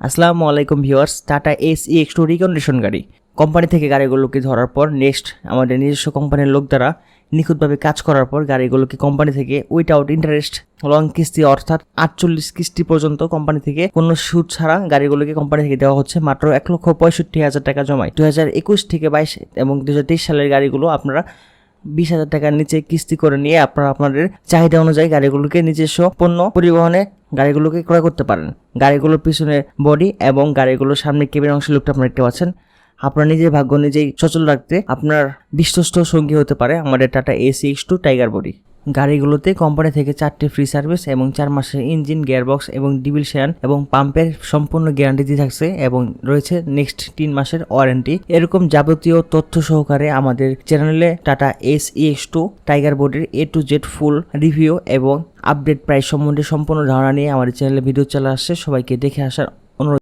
আসসালামু আলাইকুম viewers, tata SE-X2 recondition গাড়ি কোম্পানি থেকে গাড়িগুলোকে ধরার পর নেক্সট আমাদের নিজস্ব কোম্পানির লোক দ্বারা নিখুঁতভাবে কাজ করার পর গাড়িগুলোকে কোম্পানি থেকে উইথাউট ইন্টারেস্ট লং কিস্তি অর্থাৎ 48 কিস্তি পর্যন্ত কোম্পানি থেকে কোনো সুদ ছাড়া গাড়িগুলোকে কোম্পানি থেকে দেওয়া হচ্ছে মাত্র 1,65,000 টাকা জমায়। 2021 থেকে 22 এবং 2023 সালের গাড়িগুলো আপনারা 20,000 টাকার নিচে কিস্তি করে নিয়ে আপনারা আপনাদের চাহিদা অনুযায়ী গাড়িগুলোকে নিজস্ব পণ্য পরিবহনে গাড়িগুলোকে ক্রয় করতে পারেন। গাড়িগুলোর পিছনে বডি এবং গাড়িগুলোর সামনে কেবিন অংশের লুকটা আপনারা দেখতে পাচ্ছেন। আপনার নিজের ভাগ্য নিজেই সচল রাখতে আপনার বিশ্বস্ত সঙ্গী হতে পারে আমাদের টাটা SE-X2 টাইগার বডি। গাড়িগুলোতে কোম্পানি থেকে 4টি ফ্রি সার্ভিস এবং 4 মাসের ইঞ্জিন, গিয়ারবক্স এবং ডিভিল শেয়ান এবং পাম্পের সম্পূর্ণ গ্যারান্টি দিয়ে থাকছে এবং রয়েছে নেক্সট 3 মাসের ওয়ারেন্টি। এরকম যাবতীয় তথ্য সহকারে আমাদের চ্যানেলে টাটা SE-X2 টাইগার বডির A to Z full review এবং আপডেট প্রাইস সম্বন্ধে সম্পূর্ণ ধারণা নিয়ে আমাদের চ্যানেলে ভিডিও চলে আসছে। সবাইকে দেখে আসার